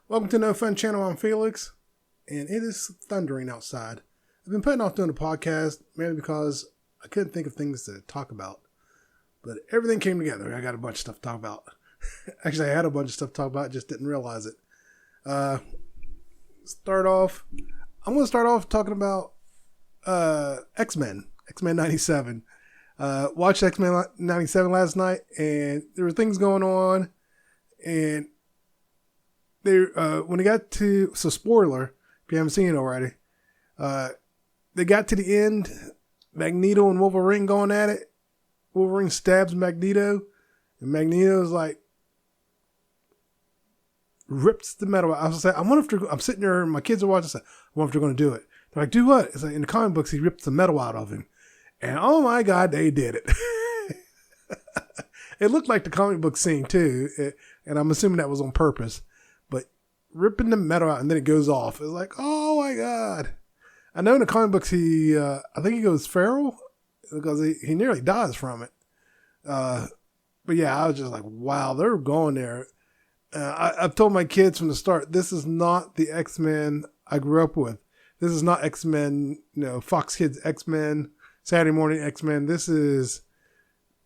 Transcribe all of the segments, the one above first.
Welcome to No Fun Channel. I'm Felix, and it is thundering outside. I've been putting off doing the podcast mainly because I couldn't think of things to talk about, but everything came together. I got a bunch of stuff to talk about. Actually, I had a bunch of stuff to talk about, just didn't realize it. I'm going to start off talking about X-Men 97. Watched X-Men 97 last night, and there were things going on, and when they got to, so spoiler, if you haven't seen it already, they got to the end, Magneto and Wolverine going at it. Wolverine stabs Magneto, and Magneto's like, rips the metal out. I was like, I'm sitting there, my kids are watching, I wonder if they're going to do it. They're like, do what? It's like, in the comic books, he rips the metal out of him. And oh my God, they did it. It looked like the comic book scene too, and I'm assuming that was on purpose. But ripping the metal out and then it goes off. It's like, oh my God. I know in the comic books I think he goes feral because he nearly dies from it. But yeah, I was just like, wow, they're going there. I've told my kids from the start, this is not the X-Men I grew up with. This is not X-Men, Fox Kids X-Men, Saturday morning X-Men. This has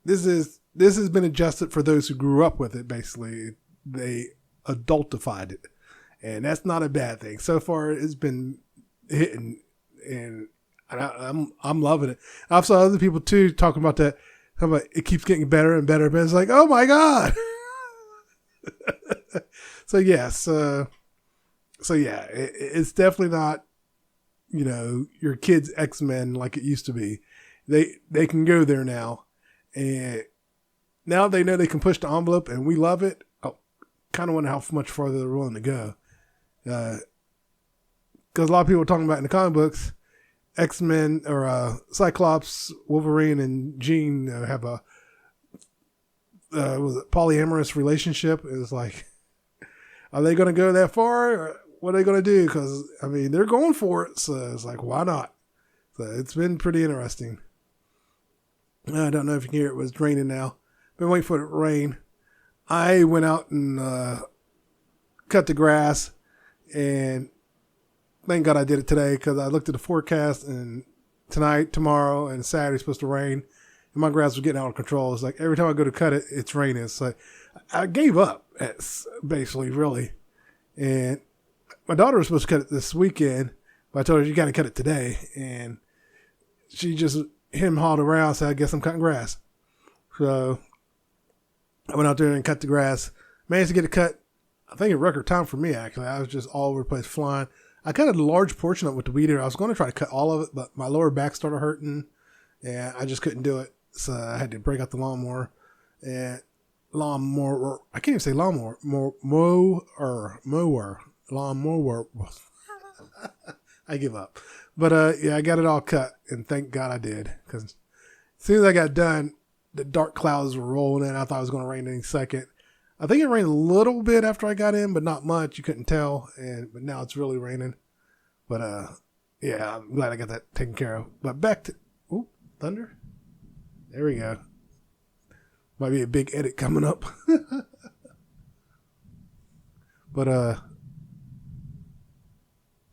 been adjusted for those who grew up with it. Basically, they adultified it, and that's not a bad thing. So far, it's been hitting, and I'm loving it. I've saw other people too talking about that. Talking about it keeps getting better and better, but it's like, oh my God. So yes, so yeah, it's definitely not, your kids' X-Men like it used to be. They can go there now, and now they know they can push the envelope, and we love it. I kind of wonder how much farther they're willing to go, because a lot of people are talking about in the comic books, X-Men or Cyclops, Wolverine, and Jean have a polyamorous relationship. It's like, are they going to go that far? Or what are they going to do? Because, they're going for it. So it's like, why not? So it's been pretty interesting. I don't know if you can hear it, but it's raining now. Been waiting for it to rain. I went out and cut the grass. And thank God I did it today because I looked at the forecast and tonight, tomorrow, and Saturday it's supposed to rain. And my grass was getting out of control. It's like every time I go to cut it, it's raining. It's like I gave up, basically, really. And my daughter was supposed to cut it this weekend, but I told her, you got to cut it today. And she just hauled around, so I guess I'm cutting grass. So I went out there and cut the grass. Managed to get it cut, I think in record time for me, actually. I was just all over the place flying. I cut a large portion of it with the weed eater. I was going to try to cut all of it, but my lower back started hurting, and I just couldn't do it. So I had to break out the lawnmower. And I can't even say lawnmower. Lawnmower. I give up. But yeah, I got it all cut, and thank God I did. Because as soon as I got done, the dark clouds were rolling in. I thought it was going to rain any second. I think it rained a little bit after I got in, but not much. You couldn't tell. But now it's really raining. But yeah, I'm glad I got that taken care of. But back to thunder. There we go. Might be a big edit coming up. But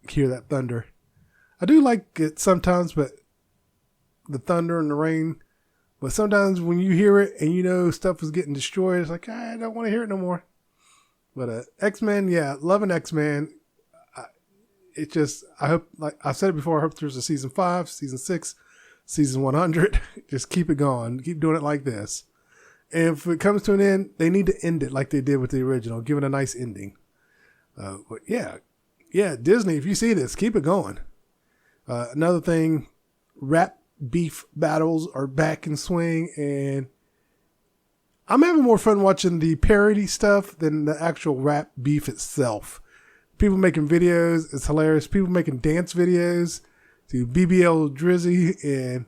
hear that thunder. I do like it sometimes, but the thunder and the rain. But sometimes when you hear it and stuff is getting destroyed, it's like, I don't want to hear it no more. But X-Men, yeah, loving X-Men. It just, I hope, like I've said it before, I hope there's a season 5, season 6, season 100. Just keep it going. Keep doing it like this. And if it comes to an end, they need to end it like they did with the original. Give it a nice ending. But yeah, Disney, if you see this, keep it going. Another thing, rap beef battles are back in swing, and I'm having more fun watching the parody stuff than the actual rap beef itself. People making videos, it's hilarious. People making dance videos to BBL Drizzy, and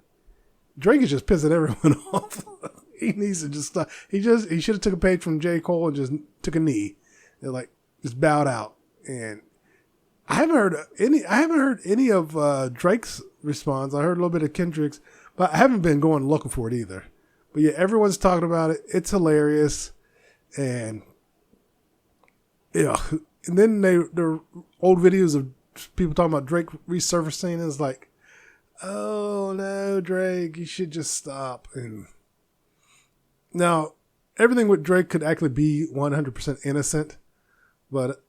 Drake is just pissing everyone off. He needs to just stop. He should have took a page from J. Cole and just took a knee and just bowed out. And I haven't heard any of Drake's response. I heard a little bit of Kendrick's, but I haven't been going looking for it either. But yeah, everyone's talking about it. It's hilarious. And and then the old videos of people talking about Drake resurfacing is like, oh no, Drake, you should just stop. And now everything with Drake could actually be 100% innocent, but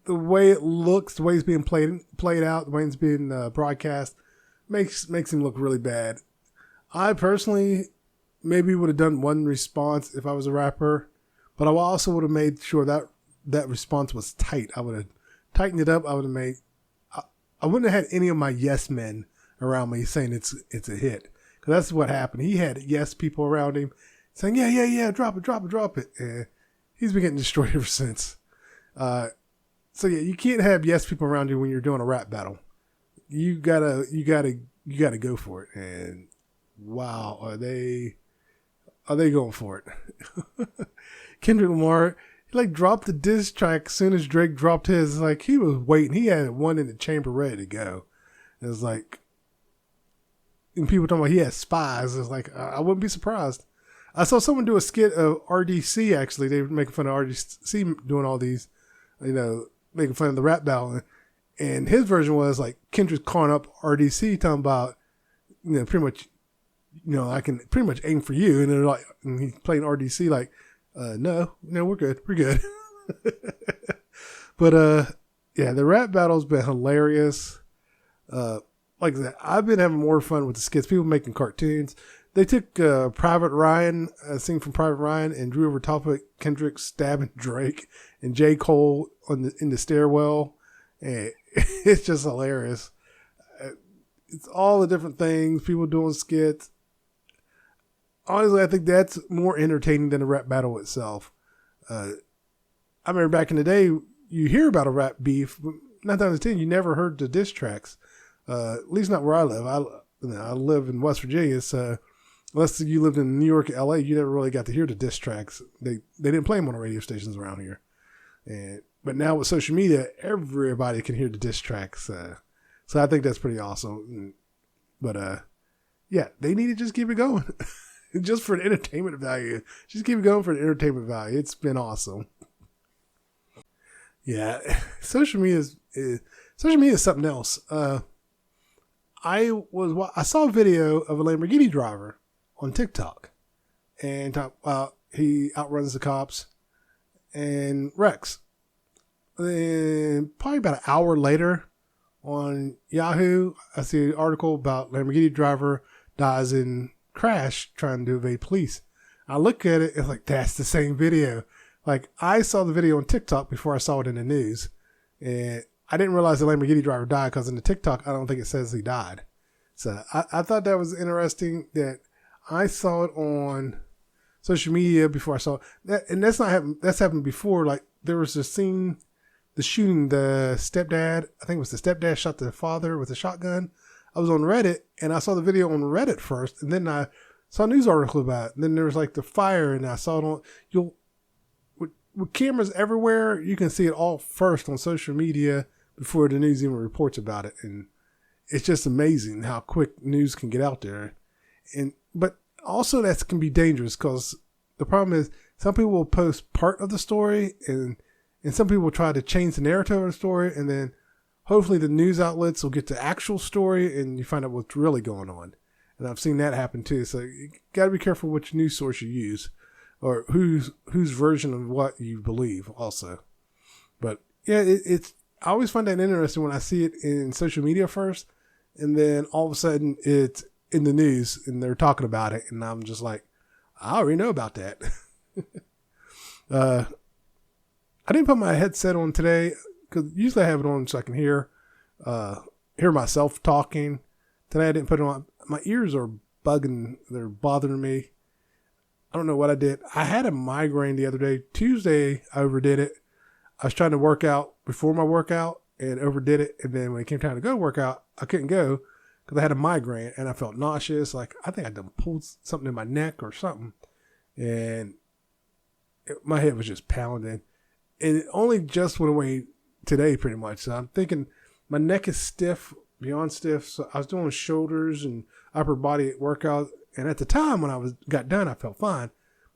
the way it looks, the way it's being played out, the way it's being broadcast, makes him look really bad. I personally maybe would have done one response if I was a rapper, but I also would have made sure that response was tight. I would have tightened it up. I would have made. I wouldn't have had any of my yes men around me saying it's a hit, because that's what happened. He had yes people around him saying yeah, drop it, and he's been getting destroyed ever since. So yeah, you can't have yes people around you when you're doing a rap battle. You gotta go for it. And wow, are they going for it? Kendrick Lamar, he like dropped the diss track as soon as Drake dropped his. Like he was waiting. He had one in the chamber ready to go. It was like, and people talking about he had spies. It's like, I wouldn't be surprised. I saw someone do a skit of RDC, actually. They were making fun of RDC doing all these, making fun of the rap battle. And his version was like Kendrick calling up RDC, talking about, pretty much, I can pretty much aim for you. And they're like, and he's playing RDC like, no, we're good. We're good. But, yeah, the rap battle's been hilarious. Like I said, I've been having more fun with the skits. People making cartoons. They took Private Ryan, a scene from Private Ryan, and drew over top of it Kendrick stabbing Drake and J. Cole in the stairwell. And it's just hilarious. It's all the different things, people doing skits. Honestly, I think that's more entertaining than the rap battle itself. I remember back in the day, you hear about a rap beef, but 9 times out of 10, you never heard the diss tracks. At least not where I live. I live in West Virginia, so unless you lived in New York or LA, you never really got to hear the diss tracks. They didn't play them on the radio stations around here. But now with social media, everybody can hear the diss tracks. So I think that's pretty awesome. But yeah, they need to just keep it going. Just for the entertainment value. Just keep it going for the entertainment value. It's been awesome. Yeah, social media is something else. I saw a video of a Lamborghini driver on TikTok, and he outruns the cops and wrecks. Then probably about an hour later on Yahoo, I see an article about Lamborghini driver dies in crash trying to evade police. I look at it, it's like, that's the same video. Like, I saw the video on TikTok before I saw it in the news, and I didn't realize the Lamborghini driver died, because in the TikTok, I don't think it says he died. So I thought that was interesting that I saw it on social media before I saw it. That's happened before. Like, there was a scene, the shooting, the stepdad, I think it was the stepdad shot the father with a shotgun. I was on Reddit, and I saw the video on Reddit first, and then I saw a news article about it. And then there was like the fire, and I saw it on, with cameras everywhere, you can see it all first on social media before the news even reports about it. And it's just amazing how quick news can get out there. But also that can be dangerous, because the problem is some people will post part of the story, and some people will try to change the narrative of the story, and then hopefully the news outlets will get the actual story and you find out what's really going on. And I've seen that happen too. So you got to be careful which news source you use, or whose version of what you believe also. But yeah, I always find that interesting when I see it in social media first, and then all of a sudden it's in the news and they're talking about it, and I'm just like, I already know about that. I didn't put my headset on today, because usually I have it on so I can hear myself talking. Today I didn't put it on. My ears are bugging. They're bothering me. I don't know what I did. I had a migraine the other day. Tuesday, I overdid it. I was trying to work out before my workout and overdid it. And then when it came time to go work out, I couldn't go because I had a migraine and I felt nauseous. Like, I think I done pulled something in my neck or something. And my head was just pounding. And it only just went away today pretty much. So I'm thinking my neck is stiff, beyond stiff. So I was doing shoulders and upper body workout. And at the time when got done, I felt fine.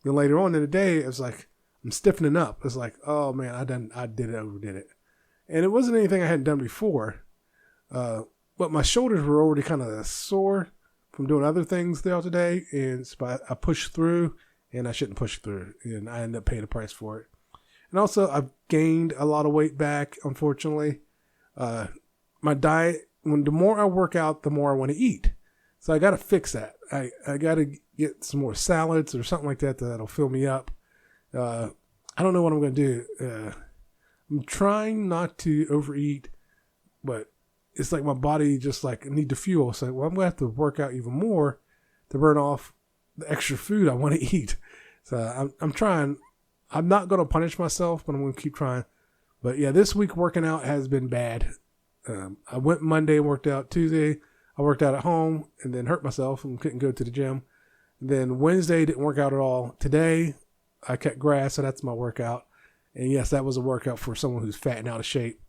Then later on in the day, it was like, I'm stiffening up. It's like, oh man, overdid it. And it wasn't anything I hadn't done before. But my shoulders were already kind of sore from doing other things throughout the day. And so I pushed through, and I shouldn't push through. And I ended up paying the price for it. And also, I've gained a lot of weight back, unfortunately. My diet, the more I work out, the more I want to eat. So I got to fix that. I got to get some more salads or something like that that'll fill me up. I don't know what I'm going to do. I'm trying not to overeat, but it's like my body just like need the fuel. So I'm going to have to work out even more to burn off the extra food I want to eat. So I'm trying. I'm not going to punish myself, but I'm going to keep trying. But yeah, this week working out has been bad. I went Monday and worked out. Tuesday, I worked out at home and then hurt myself and couldn't go to the gym. And then Wednesday didn't work out at all. Today, I cut grass, so that's my workout. And yes, that was a workout for someone who's fat and out of shape.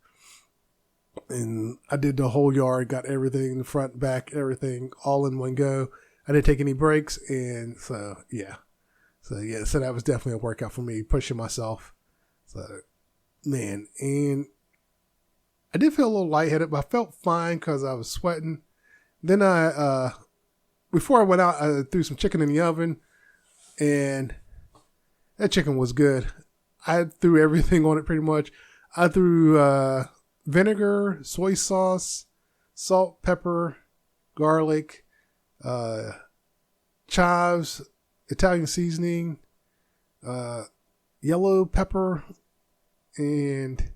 And I did the whole yard, got everything, the front, back, everything, all in one go. I didn't take any breaks, and so that was definitely a workout for me, pushing myself. So, man, and I did feel a little lightheaded, but I felt fine because I was sweating. Then before I went out, I threw some chicken in the oven, and that chicken was good. I threw everything on it pretty much. I threw vinegar, soy sauce, salt, pepper, garlic, chives, Italian seasoning, yellow pepper, and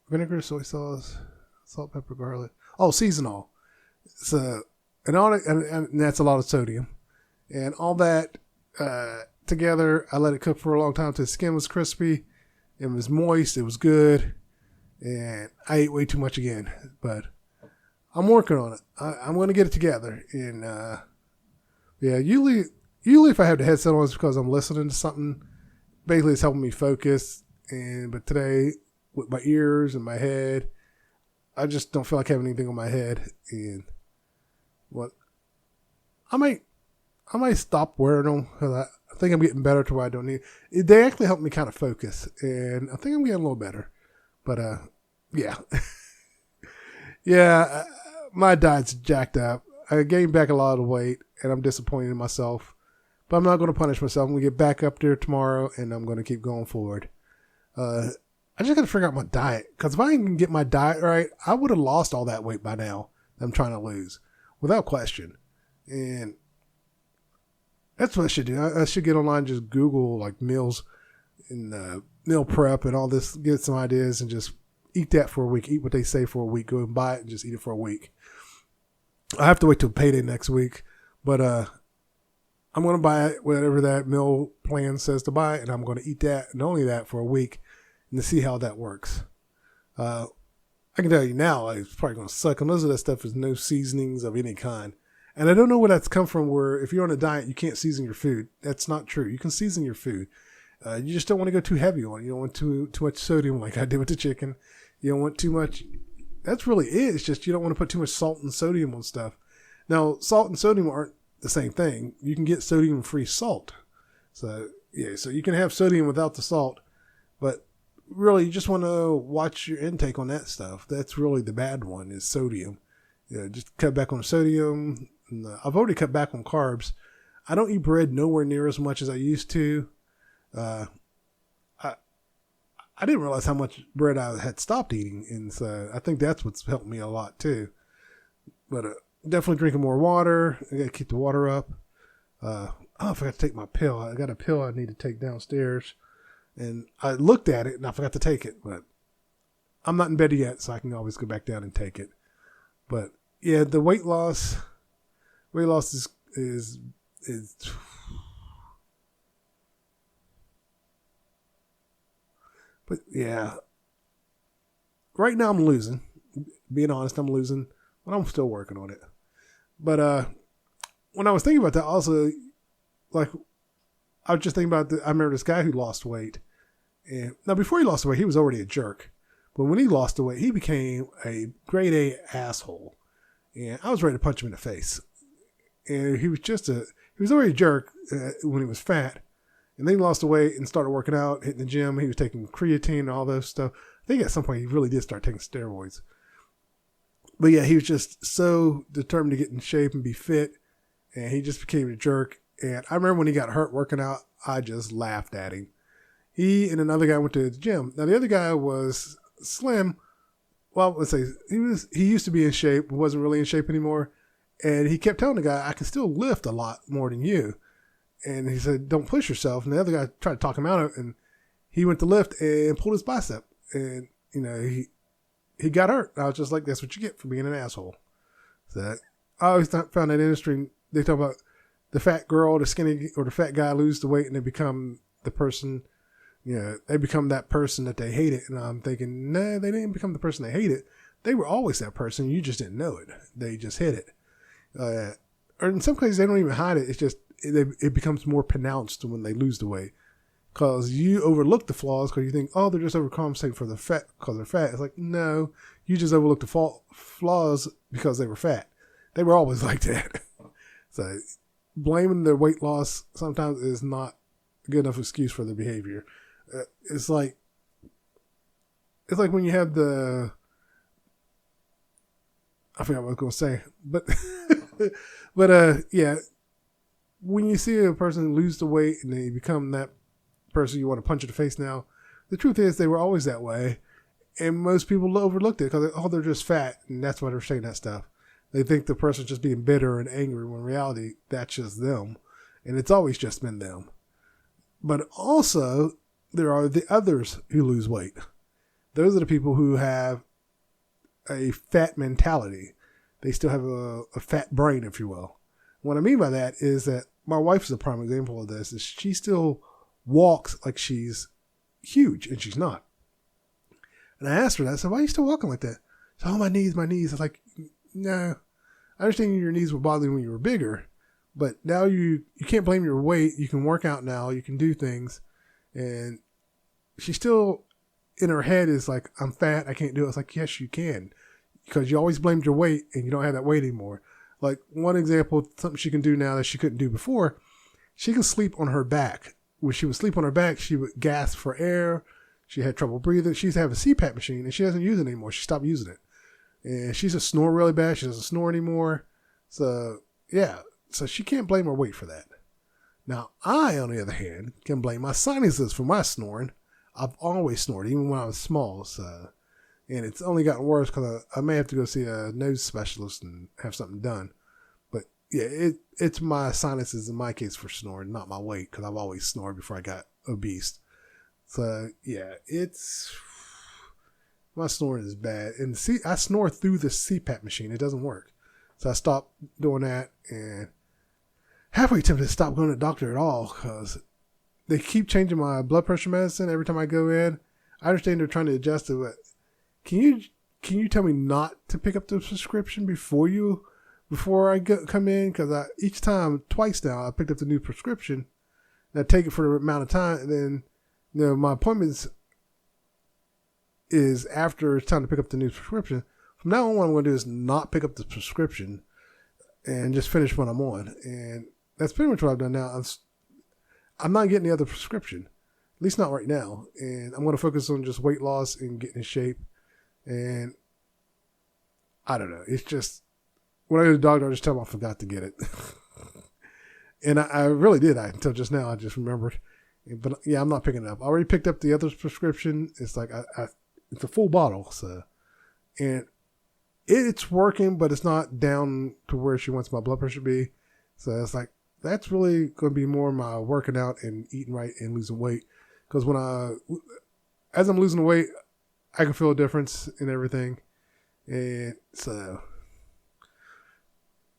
vinegar, soy sauce, salt, pepper, garlic. Oh, seasonal. So, and that's a lot of sodium. And all that together, I let it cook for a long time until the skin was crispy. It was moist. It was good. And I ate way too much again. But I'm working on it. I'm going to get it together. And yeah, usually if I have the headset on, it's because I'm listening to something. Basically, it's helping me focus. But today, with my ears and my head, I just don't feel like having anything on my head. And what I might stop wearing them because I think I'm getting better to where I don't need. They actually help me kind of focus, and I think I'm getting a little better. But yeah, yeah, my diet's jacked up. I gained back a lot of weight, and I'm disappointed in myself. But I'm not going to punish myself. I'm going to get back up there tomorrow, and I'm going to keep going forward. I just got to figure out my diet, because if I can get my diet right, I would have lost all that weight by now that I'm trying to lose, without question. And that's what I should do. I should get online, just Google like meals and meal prep and all this, get some ideas and just eat that for a week. Eat what they say for a week. Go and buy it and just eat it for a week. I have to wait till payday next week, but I'm going to buy it, whatever that meal plan says to buy, and I'm going to eat that and only that for a week and to see how that works. I can tell you now, it's probably going to suck. And most of that stuff is no seasonings of any kind. And I don't know where that's come from, where if you're on a diet, you can't season your food. That's not true. You can season your food. You just don't want to go too heavy on it. You don't want too much sodium like I did with the chicken. You don't want too much. That's really it. It's just you don't want to put too much salt and sodium on stuff. Now, salt and sodium aren't the same thing. You can get sodium-free salt. So, yeah, so you can have sodium without the salt. But really, you just want to watch your intake on that stuff. That's really the bad one, is sodium. Yeah, just cut back on sodium. I've already cut back on carbs. I don't eat bread nowhere near as much as I used to. I didn't realize how much bread I had stopped eating, and so I think that's what's helped me a lot too. But definitely drinking more water. I got to keep the water up. I forgot to take my pill. I got a pill I need to take downstairs, and I looked at it and I forgot to take it. But I'm not in bed yet, so I can always go back down and take it. But yeah, the weight loss is but yeah, right now I'm losing. Being honest, I'm losing, but I'm still working on it. But when I was thinking about that, also, like, I was just thinking about I remember this guy who lost weight, and now before he lost the weight, he was already a jerk, but when he lost the weight, he became a grade A asshole, and I was ready to punch him in the face. And he was already a jerk when he was fat. And then he lost the weight and started working out, hitting the gym. He was taking creatine and all those stuff. I think at some point he really did start taking steroids. But yeah, he was just so determined to get in shape and be fit. And he just became a jerk. And I remember when he got hurt working out, I just laughed at him. He and another guy went to the gym. Now the other guy was slim. Well, let's say he used to be in shape, but wasn't really in shape anymore. And he kept telling the guy, I can still lift a lot more than you. And he said, don't push yourself. And the other guy tried to talk him out of it. And he went to lift and pulled his bicep. And, he got hurt. I was just like, that's what you get for being an asshole. So I always found that interesting. They talk about the fat girl, the skinny, or the fat guy lose the weight and they become the person, they become that person that they hated. And I'm thinking, no, they didn't become the person they hated. They were always that person. You just didn't know it. They just hid it. Or in some cases, they don't even hide it. It's just, it becomes more pronounced when they lose the weight. Because you overlook the flaws because you think, oh, they're just overcompensating for the fat because they're fat. It's like, no, you just overlooked the flaws because they were fat. They were always like that. So blaming their weight loss sometimes is not a good enough excuse for their behavior. It's like when you have I forgot what I was going to say, but yeah, when you see a person lose the weight and they become that person you want to punch in the face now, the truth is they were always that way, and most people overlooked it because they're just fat, and that's why they're saying that stuff. They think the person's just being bitter and angry when in reality that's just them, and it's always just been them. But also there are the others who lose weight. Those are the people who have a fat mentality. They still have a fat brain, if you will. What I mean by that is that my wife is a prime example of this. Is she still walks like she's huge, and she's not. And I asked her that. I said, why are you still walking like that? She said, oh, my knees. I was like, no. I understand your knees were bothering when you were bigger, but now you can't blame your weight. You can work out now. You can do things. And she still, in her head, is like, I'm fat. I can't do it. It's like, yes, you can. Because you always blamed your weight, and you don't have that weight anymore. Like, one example, something she can do now that she couldn't do before, she can sleep on her back. When she would sleep on her back, she would gasp for air. She had trouble breathing. She used to have a CPAP machine, and she doesn't use it anymore. She stopped using it. And she used to snore really bad. She doesn't snore anymore. So, yeah. So she can't blame her weight for that. Now, I, on the other hand, can blame my sinuses for my snoring. I've always snored, even when I was small. So, and it's only gotten worse because I may have to go see a nose specialist and have something done. But, yeah, it's my sinuses in my case for snoring, not my weight, because I've always snored before I got obese. So, yeah, my snoring is bad. And I snore through the CPAP machine. It doesn't work. So I stopped doing that and halfway tempted to stop going to the doctor at all because they keep changing my blood pressure medicine every time I go in. I understand they're trying to adjust it, but can you tell me not to pick up the prescription before I come in? Because each time, twice now, I picked up the new prescription and I take it for the amount of time, and then my appointments is after it's time to pick up the new prescription. From now on, what I'm going to do is not pick up the prescription and just finish what I'm on. And that's pretty much what I've done now. I'm not getting the other prescription, at least not right now. And I'm going to focus on just weight loss and getting in shape. And I don't know. It's just, when I go to the doctor, I just tell them I forgot to get it. And I really did. Until just now, I just remembered. But yeah, I'm not picking it up. I already picked up the other prescription. It's like, it's a full bottle. So, and it's working, but it's not down to where she wants my blood pressure to be. So it's like, that's really going to be more my working out and eating right and losing weight. Because as I'm losing the weight, I can feel a difference in everything. And so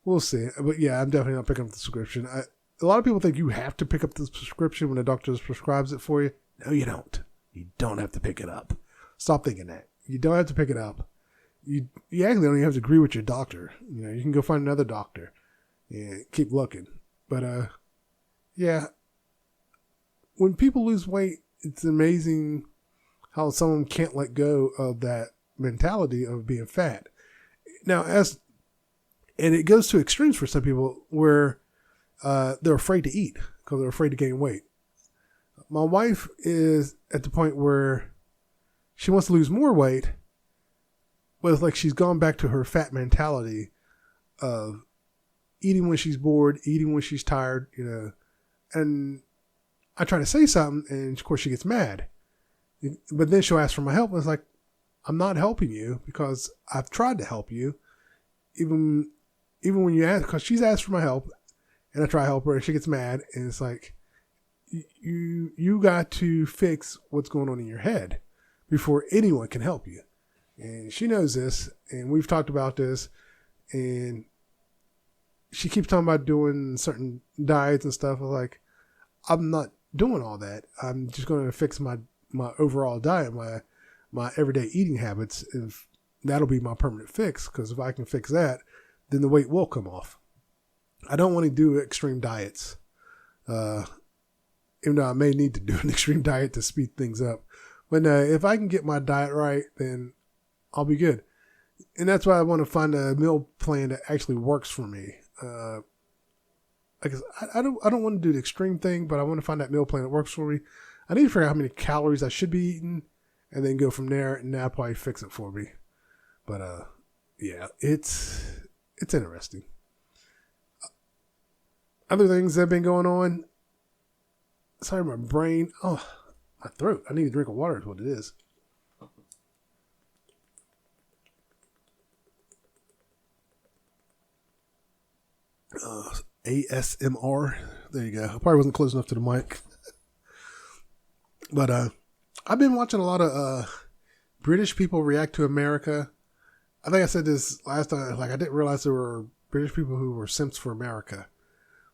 we'll see. But yeah, I'm definitely not picking up the prescription. A lot of people think you have to pick up this prescription when the doctor prescribes it for you. No, you don't. You don't have to pick it up. Stop thinking that. You don't have to pick it up. You actually don't even have to agree with your doctor. You can go find another doctor and keep looking. But yeah, when people lose weight, it's amazing how someone can't let go of that mentality of being fat. Now, and it goes to extremes for some people where they're afraid to eat because they're afraid to gain weight. my wife is at the point where she wants to lose more weight, but it's like she's gone back to her fat mentality of eating when she's bored, eating when she's tired, and I try to say something, and of course she gets mad. But then she'll ask for my help, and it's like, I'm not helping you because I've tried to help you. Even when you ask, because she's asked for my help, and I try to help her, and she gets mad, and it's like, you got to fix what's going on in your head before anyone can help you. And she knows this, and we've talked about this, and she keeps talking about doing certain diets and stuff. I'm like, I'm not doing all that. I'm just going to fix my overall diet, my everyday eating habits. If that'll be my permanent fix, because if I can fix that, then the weight will come off. I don't want to do extreme diets, even though I may need to do an extreme diet to speed things up. But if I can get my diet right, then I'll be good. And that's why I want to find a meal plan that actually works for me. Because I don't want to do the extreme thing, but I want to find that meal plan that works for me. I need to figure out how many calories I should be eating, and then go from there, and that'll probably fix it for me. But yeah, it's interesting. Other things that have been going on. Sorry, my brain. Oh, my throat. I need a drink of water is what it is. ASMR. There you go. I probably wasn't close enough to the mic. But I've been watching a lot of British people react to America. I think I said this last time. Like, I didn't realize there were British people who were simps for America.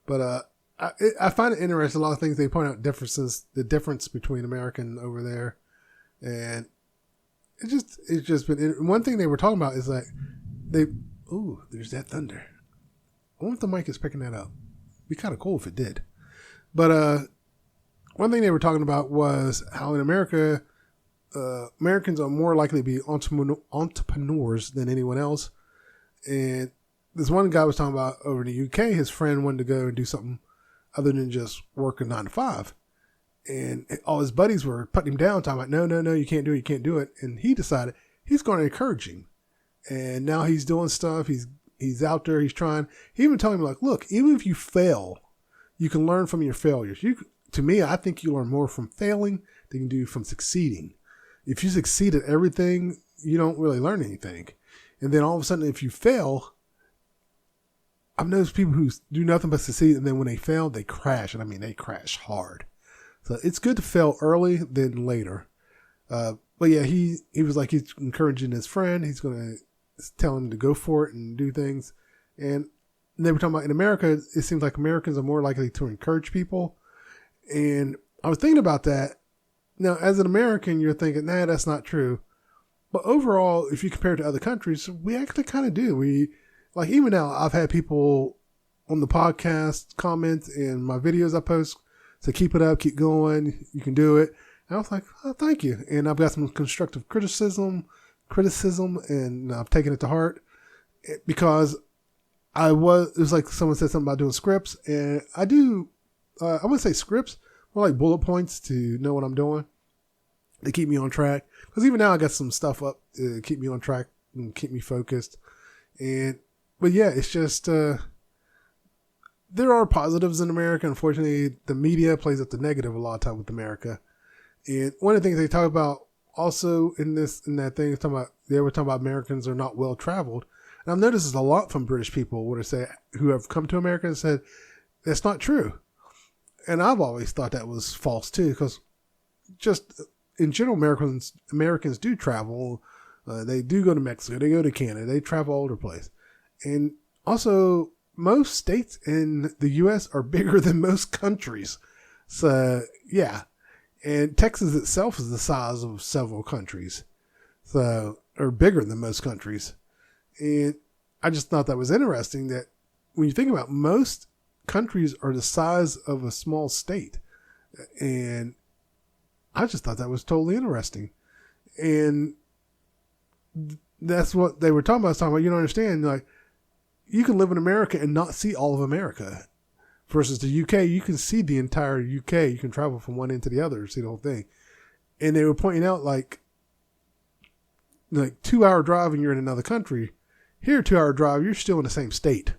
But I find it interesting. A lot of things they point out the difference between America and over there. And it's just been, one thing they were talking about is like, there's that thunder. I wonder if the mic is picking that up. It'd be kind of cool if it did. But one thing they were talking about was how in America, Americans are more likely to be entrepreneurs than anyone else. And this one guy was talking about over in the UK, his friend wanted to go and do something other than just work a 9 to 5. And all his buddies were putting him down, talking about, no, you can't do it. And he decided he's going to encourage him. And now he's doing stuff. He's out there. He's trying. He even told him, like, look, even if you fail, you can learn from your failures. To me, I think you learn more from failing than you do from succeeding. If you succeed at everything, you don't really learn anything. And then all of a sudden, if you fail, I've noticed people who do nothing but succeed, and then when they fail, they crash. And I mean, they crash hard. So it's good to fail early than later. But yeah, he was like, he's encouraging his friend. He's going to tell him to go for it and do things. And they were talking about in America, it seems like Americans are more likely to encourage people. And I was thinking about that. Now, as an American, you're thinking, nah, that's not true. But overall, if you compare it to other countries, we actually kind of do. Like, even now, I've had people on the podcast comment in my videos I post, say, keep it up, keep going, you can do it. And I was like, oh, thank you. And I've got some constructive criticism, and I've taken it to heart because it was like someone said something about doing scripts, and I do, I wouldn't say scripts, more like bullet points to know what I'm doing, to keep me on track. Because even now I got some stuff up to keep me on track and keep me focused. But yeah, it's just, there are positives in America. Unfortunately, the media plays up the negative a lot of time with America. And one of the things they talk about also in that thing, they were talking about Americans are not well traveled. And I've noticed this a lot from British people who have come to America and said, that's not true. And I've always thought that was false too, because just in general, Americans do travel. They do go to Mexico. They go to Canada. They travel all over the place. And also, most states in the U.S. are bigger than most countries. So, yeah. And Texas itself is the size of several countries. So, or bigger than most countries. And I just thought that was interesting that when you think about most countries are the size of a small state. And I just thought that was totally interesting. And that's what they were talking about. You don't understand. Like, you can live in America and not see all of America. Versus the UK, you can see the entire UK. You can travel from one end to the other, see the whole thing. And they were pointing out like 2-hour drive and you're in another country. Here, 2-hour drive, you're still in the same state.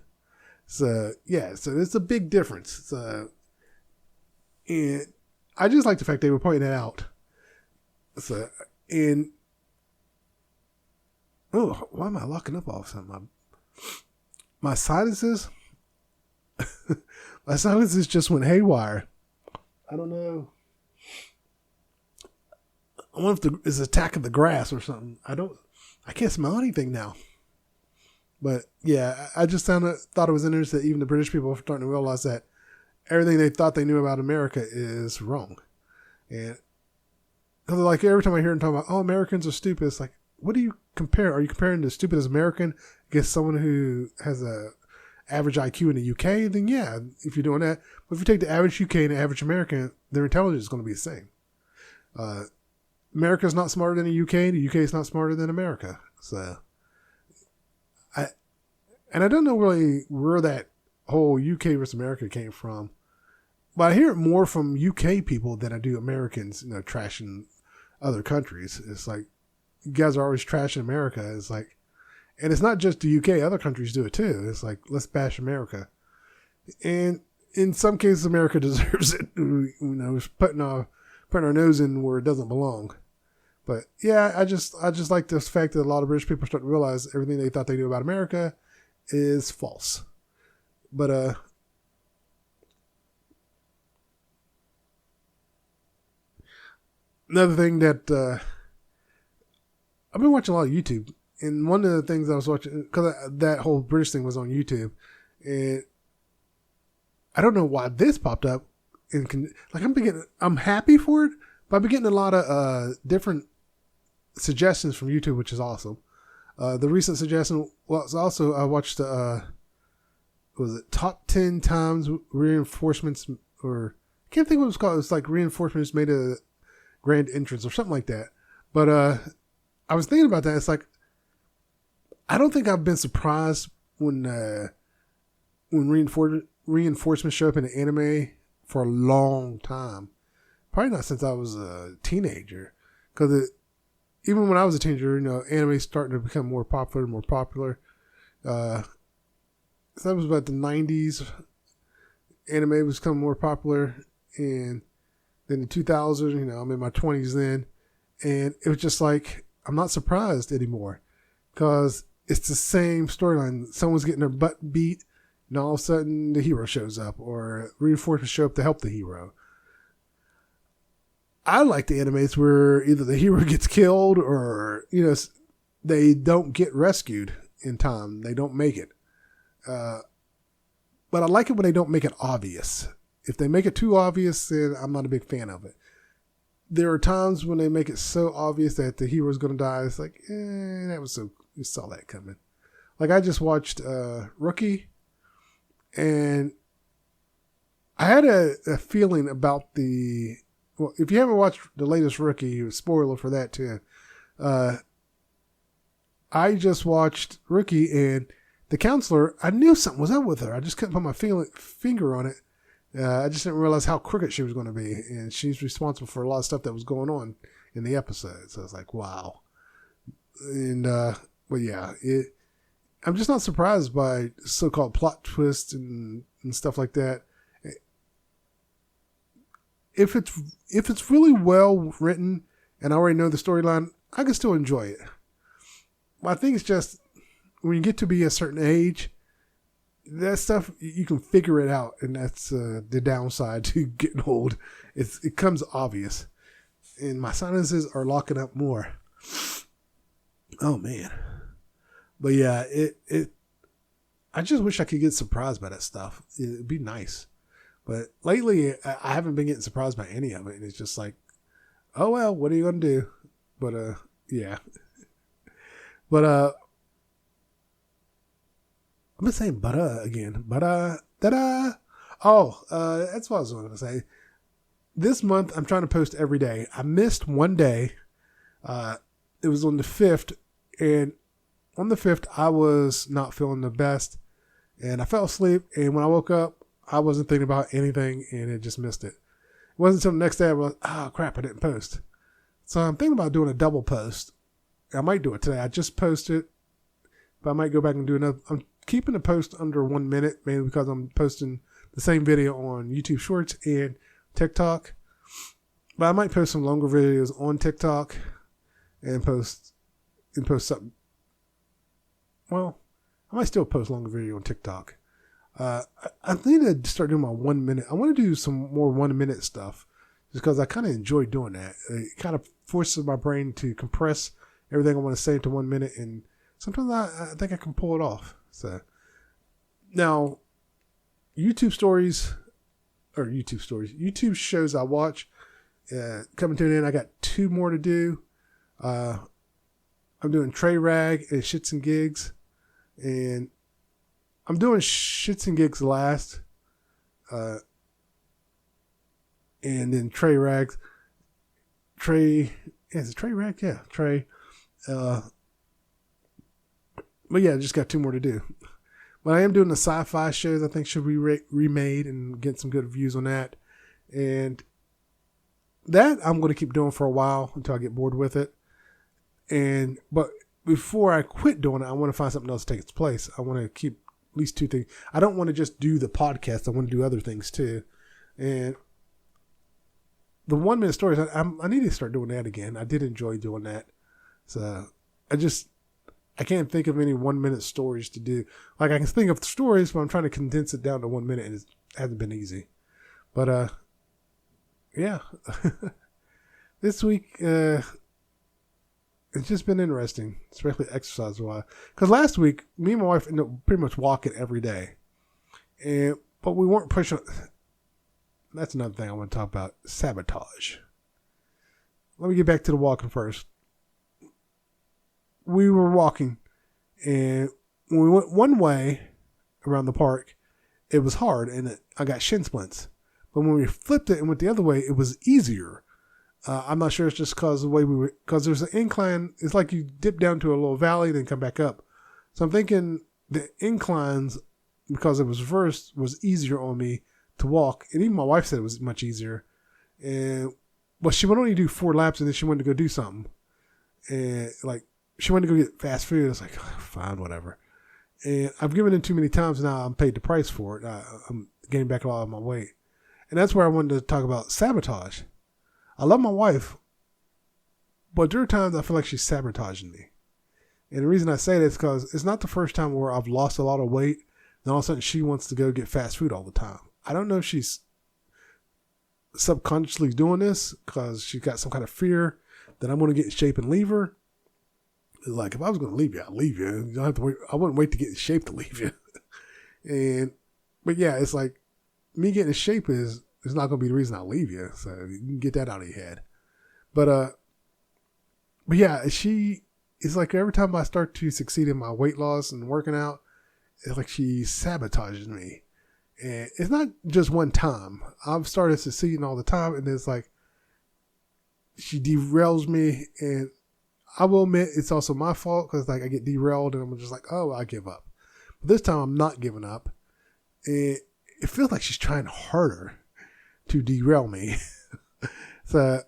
So yeah, so it's a big difference. So, and I just like the fact they were pointing it out. So, and why am I locking up all of a sudden? My sinuses, my sinuses just went haywire. I don't know. I wonder if it's attack of the grass or something. I can't smell anything now. But yeah, I just thought it was interesting that even the British people are starting to realize that everything they thought they knew about America is wrong. And like every time I hear them talk about, oh, Americans are stupid, it's like, what do you compare? Are you comparing the stupidest American against someone who has a average IQ in the UK? Then yeah, if you're doing that. But if you take the average UK and the average American, their intelligence is going to be the same. America's not smarter than the UK. The UK is not smarter than America. So, I don't know really where that whole UK versus America came from, but I hear it more from UK people than I do Americans, trashing other countries. It's like, you guys are always trashing America. It's like, and it's not just the UK, other countries do it too. It's like, let's bash America. And in some cases, America deserves it. Putting our nose in where it doesn't belong. But yeah, I just like the fact that a lot of British people start to realize everything they thought they knew about America is false. But another thing that I've been watching a lot of YouTube, and one of the things I was watching, because that whole British thing was on YouTube, and I don't know why this popped up. I'm happy for it, but I've been getting a lot of different suggestions from YouTube, which is awesome. The recent suggestion was also, I watched was it top 10 times reinforcements, or I can't think what it was called. It was like reinforcements made a grand entrance or something like that. But I was thinking about that. It's like, I don't think I've been surprised when reinforcements show up in an anime for a long time. Probably not since I was a teenager. Because even when I was a teenager, anime starting to become more popular. So that was about the 90s. Anime was becoming more popular. And then in 2000, I'm in my 20s then. And it was just like, I'm not surprised anymore. Because it's the same storyline. Someone's getting their butt beat, and all of a sudden the hero shows up, or reinforcements show up to help the hero. I like the animes where either the hero gets killed or, they don't get rescued in time. They don't make it. But I like it when they don't make it obvious. If they make it too obvious, then I'm not a big fan of it. There are times when they make it so obvious that the hero's going to die. It's like, that was so, you saw that coming. Like I just watched Rookie, and I had a feeling about well, if you haven't watched the latest Rookie, spoiler for that too. I just watched Rookie, and the counselor, I knew something was up with her. I just couldn't put my finger on it. I just didn't realize how crooked she was going to be. And she's responsible for a lot of stuff that was going on in the episode. So I was like, wow. And, but yeah, I'm just not surprised by so-called plot twists and stuff like that. If it's really well written and I already know the storyline, I can still enjoy it. My thing is just when you get to be a certain age, that stuff you can figure it out, and that's the downside to getting old. It comes obvious, and my sinuses are locking up more. Oh man, but yeah, I just wish I could get surprised by that stuff. It'd be nice. But lately, I haven't been getting surprised by any of it. And it's just like, oh, well, what are you going to do? But, yeah. But, I'm just saying, again. Da-da. Oh, that's what I was going to say. This month, I'm trying to post every day. I missed one day. It was on the 5th. And on the 5th, I was not feeling the best. And I fell asleep. And when I woke up, I wasn't thinking about anything and it just missed it. It wasn't until the next day I was, oh crap, I didn't post. So I'm thinking about doing a double post. I might do it today. I just posted, but I might go back and do another. I'm keeping the post under 1 minute, mainly because I'm posting the same video on YouTube Shorts and TikTok. But I might post some longer videos on TikTok and post something. Well, I might still post longer video on TikTok. I need to start doing my 1 minute. I want to do some more 1 minute stuff just because I kind of enjoy doing that. It kind of forces my brain to compress everything I want to say into 1 minute, and sometimes I think I can pull it off. So now, YouTube shows I watch coming to an end. I got 2 more to do. I'm doing Trey Rag and Shits and Gigs, and I'm doing Shits and Gigs last, and then Trey Rags. Is it Trey Rag? Yeah, Trey. But yeah, I just got 2 more to do. But I am doing the sci-fi shows I think should be remade and get some good views on that. And that I'm going to keep doing for a while until I get bored with it. But before I quit doing it, I want to find something else to take its place. I want to keep at least 2 things. I don't want to just do the podcast. I want to do other things too. And the 1 minute stories, I need to start doing that again. I did enjoy doing that. So I can't think of any 1 minute stories to do. Like I can think of stories, but I'm trying to condense it down to 1 minute, and it hasn't been easy. But yeah, this week it's just been interesting, especially exercise wise. Because last week, me and my wife ended up pretty much walking every day, but we weren't pushing. That's another thing I want to talk about: sabotage. Let me get back to the walking first. We were walking, and when we went one way around the park, it was hard, and I got shin splints. But when we flipped it and went the other way, it was easier. I'm not sure it's just because the way because there's an incline. It's like you dip down to a little valley, then come back up. So I'm thinking the inclines, because it was reversed, was easier on me to walk. And even my wife said it was much easier. But she would only do 4 laps, and then she wanted to go do something. And she wanted to go get fast food. I was like, oh, fine, whatever. And I've given in too many times now. I'm paid the price for it. I'm getting back a lot of my weight. And that's where I wanted to talk about sabotage. I love my wife, but there are times I feel like she's sabotaging me. And the reason I say that is because it's not the first time where I've lost a lot of weight, and all of a sudden she wants to go get fast food all the time. I don't know if she's subconsciously doing this because she's got some kind of fear that I'm going to get in shape and leave her. Like, if I was going to leave you, I'd leave you. You don't have to wait. I wouldn't wait to get in shape to leave you. But yeah, it's like me getting in shape is not going to be the reason I leave you. So you can get that out of your head. But yeah, she is like every time I start to succeed in my weight loss and working out, it's like she sabotages me. And it's not just one time. I've started succeeding all the time, and it's like she derails me, and I will admit it's also my fault because like I get derailed and I'm just like, oh, I give up. But this time I'm not giving up. And it feels like she's trying harder to derail me. So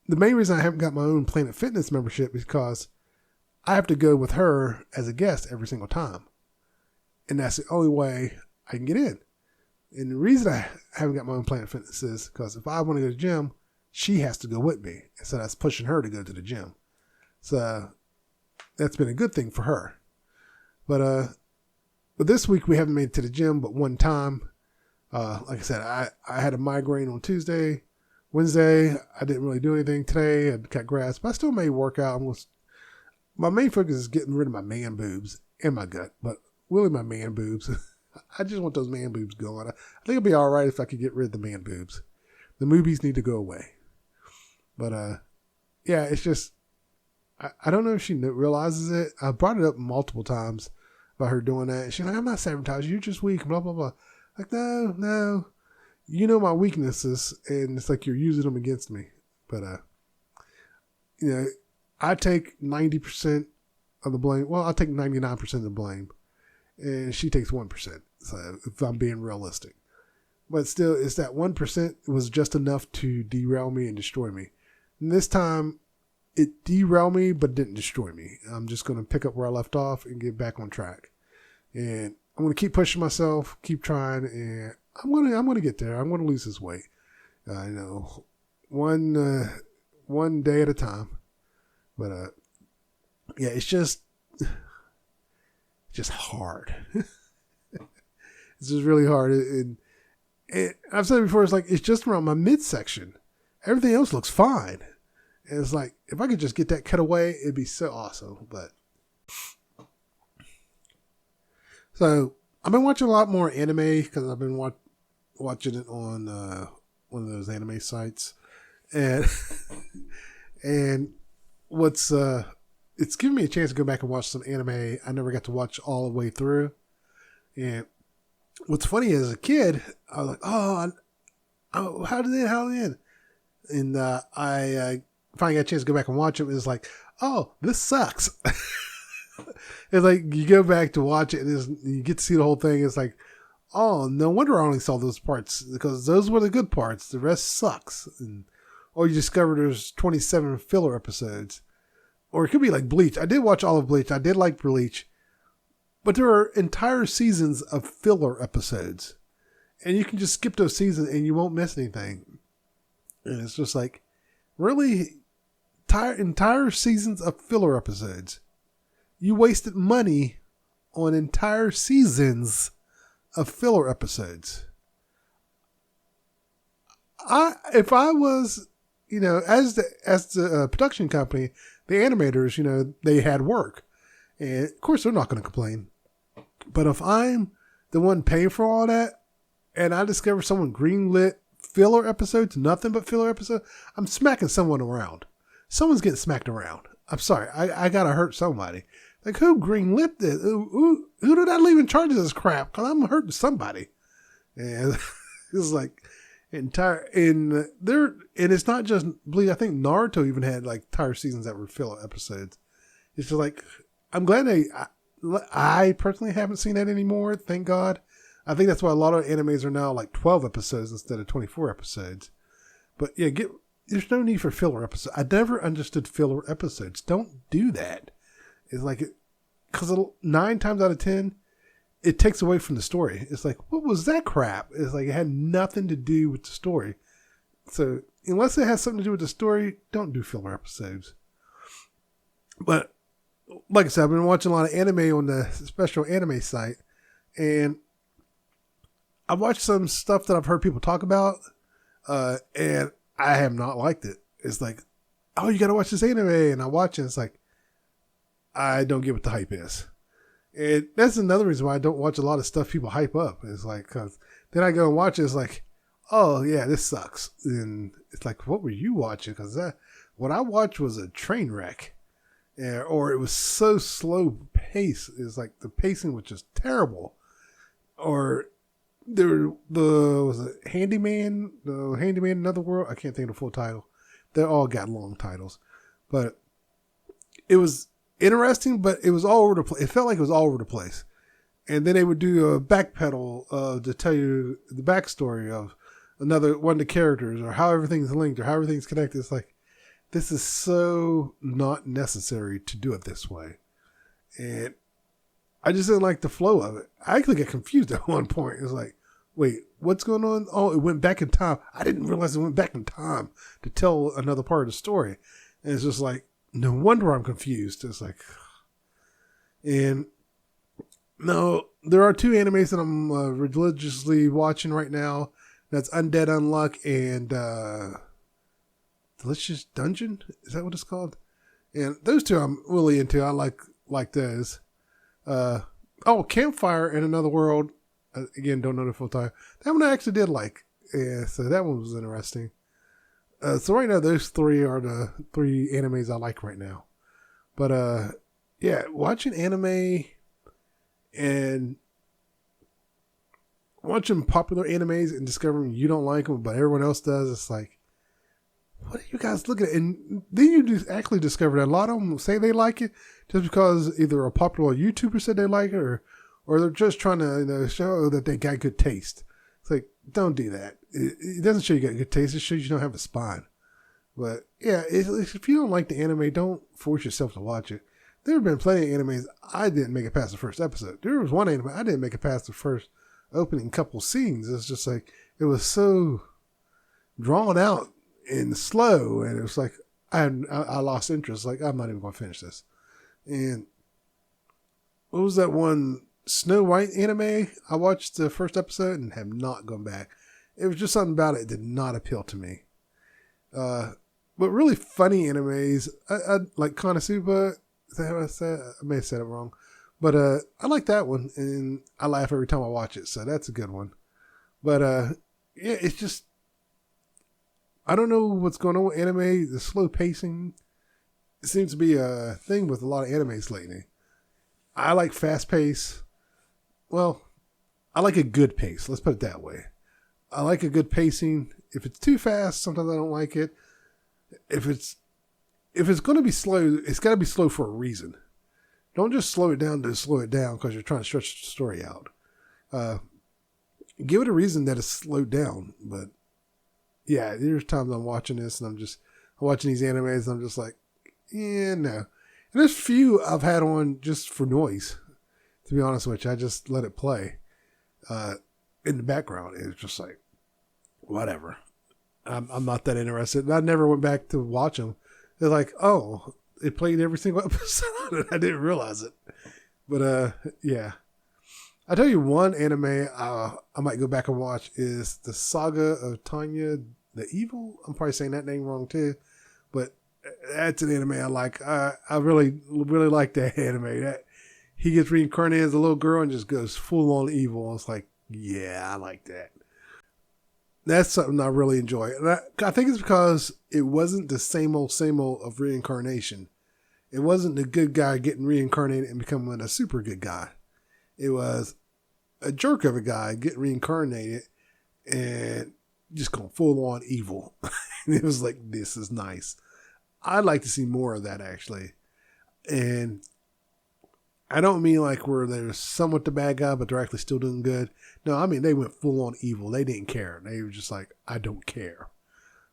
the main reason I haven't got my own Planet Fitness membership is because I have to go with her as a guest every single time. And that's the only way I can get in. And the reason I haven't got my own Planet Fitness is because if I want to go to the gym, she has to go with me. So that's pushing her to go to the gym. So that's been a good thing for her. But this week we haven't made it to the gym but one time. Like I said, I had a migraine on Tuesday. Wednesday, I didn't really do anything. Today, I cut grass, but I still made workout. My main focus is getting rid of my man boobs and my gut, but really my man boobs. I just want those man boobs going. I think it'd be all right if I could get rid of the man boobs. The movies need to go away. But yeah, it's just, I don't know if she realizes it. I brought it up multiple times about her doing that. And she's like, I'm not sabotaging. You're just weak, blah, blah, blah. Like, no. You know my weaknesses, and it's like you're using them against me. But, I take 90% of the blame. Well, I take 99% of the blame. And she takes 1%. So if I'm being realistic. but still, it's that 1% was just enough to derail me and destroy me. And this time, it derailed me, but didn't destroy me. I'm just going to pick up where I left off and get back on track. And I'm going to keep pushing myself, keep trying, and I'm going to get there. I'm going to lose this weight. One day at a time. But yeah, it's just hard. It's just really hard. And I've said it before, it's just around my midsection. Everything else looks fine. And it's like, if I could just get that cut away, it'd be so awesome. But so I've been watching a lot more anime because I've been watching it on one of those anime sites, and what's it's given me a chance to go back and watch some anime I never got to watch all the way through. And what's funny is, as a kid, I was like, oh, how did it end? And I finally got a chance to go back and watch it. It was like, oh, this sucks. It's like you go back to watch it and you get to see the whole thing. It's like, oh, no wonder I only saw those parts, because those were the good parts. The rest sucks. Or you discover there's 27 filler episodes. Or it could be like Bleach. I did watch all of Bleach. I did like Bleach. But there are entire seasons of filler episodes. And you can just skip those seasons and you won't miss anything. And it's just like, really? Entire seasons of filler episodes. You wasted money on entire seasons of filler episodes. If I was, as the production company, the animators, they had work. And of course they're not going to complain. But if I'm the one paying for all that, and I discover someone greenlit filler episodes, nothing but filler episodes, I'm smacking someone around. Someone's getting smacked around. I'm sorry. I got to hurt somebody. Like, who greenlit this? Who did I leave in charge of this crap? Because I'm hurting somebody. And it's like and it's not just Bleach. I think Naruto even had like entire seasons that were filler episodes. It's just like, I'm glad I personally haven't seen that anymore. Thank God. I think that's why a lot of animes are now like 12 episodes instead of 24 episodes. But yeah, there's no need for filler episodes. I never understood filler episodes. Don't do that. It's like, because 9 times out of 10, it takes away from the story. It's like, what was that crap? It's like, it had nothing to do with the story. So unless it has something to do with the story, don't do filler episodes. But like I said, I've been watching a lot of anime on the special anime site, and I've watched some stuff that I've heard people talk about, and I have not liked it. It's like, oh, you got to watch this anime, and I watch it. It's like, I don't get what the hype is. And that's another reason why I don't watch a lot of stuff people hype up. It's like, because then I go and watch it, it's like, oh yeah, this sucks. And it's like, what were you watching? Because what I watched was a train wreck. Or it was so slow pace. It's like the pacing was just terrible. Or was it Handyman? The Handyman in Another World? I can't think of the full title. They all got long titles. But it was interesting, but it was all over the place. It felt like it was all over the place. And then they would do a backpedal to tell you the backstory of one of the characters, or how everything's linked, or how everything's connected. It's like, this is so not necessary to do it this way. And I just didn't like the flow of it. I actually got confused at one point. It was like, wait, what's going on? Oh, it went back in time. I didn't realize it went back in time to tell another part of the story. And it's just like, no wonder I'm confused. It's like, and no, there are 2 animes that I'm religiously watching right now. That's Undead Unluck and Delicious Dungeon. Is that what it's called? And those 2 I'm really into. I like those. Campfire in Another World. Again, don't know the full time. That one I actually did like. Yeah, so that one was interesting. So right now, those 3 are the 3 animes I like right now. But yeah, watching anime and watching popular animes and discovering you don't like them, but everyone else does, it's like, what are you guys looking at? And then you actually discover that a lot of them say they like it just because either a popular YouTuber said they like it, or they're just trying to show that they got good taste. It's like, don't do that. It doesn't show you got good taste. It shows you don't have a spine. But yeah, if you don't like the anime, don't force yourself to watch it. There have been plenty of animes I didn't make it past the first episode. There was one anime I didn't make it past the first opening couple scenes. It's just like, it was so drawn out and slow, and it was like I lost interest. Like, I'm not even going to finish this. And what was that one Snow White anime? I watched the first episode and have not gone back. It was just something about it that did not appeal to me. But really funny animes, I like Konosuba. Is that what I said? I may have said it wrong. But I like that one, and I laugh every time I watch it, so that's a good one. But yeah, it's just, I don't know what's going on with anime. The slow pacing, it seems to be a thing with a lot of animes lately. I like fast pace. Well, I like a good pace. Let's put it that way. I like a good pacing. If it's too fast, sometimes I don't like it. If it's going to be slow, it's got to be slow for a reason. Don't just slow it down to slow it down because you're trying to stretch the story out. Give it a reason that it's slowed down. But yeah, there's times I'm watching this and I'm watching these animes and I'm just like, yeah, no. And there's few I've had on just for noise. To be honest with you, I just let it play in the background. It's just like, whatever. I'm not that interested. And I never went back to watch them. They're like, oh, it played every single episode. I didn't realize it. But yeah. I tell you one anime I might go back and watch is the Saga of Tanya the Evil. I'm probably saying that name wrong too. But that's an anime I like. I really, really like that anime. That he gets reincarnated as a little girl and just goes full on evil. It's like, yeah, I like that. That's something I really enjoy. And I think it's because it wasn't the same old of reincarnation. It wasn't the good guy getting reincarnated and becoming a super good guy. It was a jerk of a guy getting reincarnated and just going full on evil. And it was like, this is nice. I'd like to see more of that, actually. And I don't mean like where they're somewhat the bad guy, but they're actually still doing good. No, I mean, they went full on evil. They didn't care. They were just like, I don't care.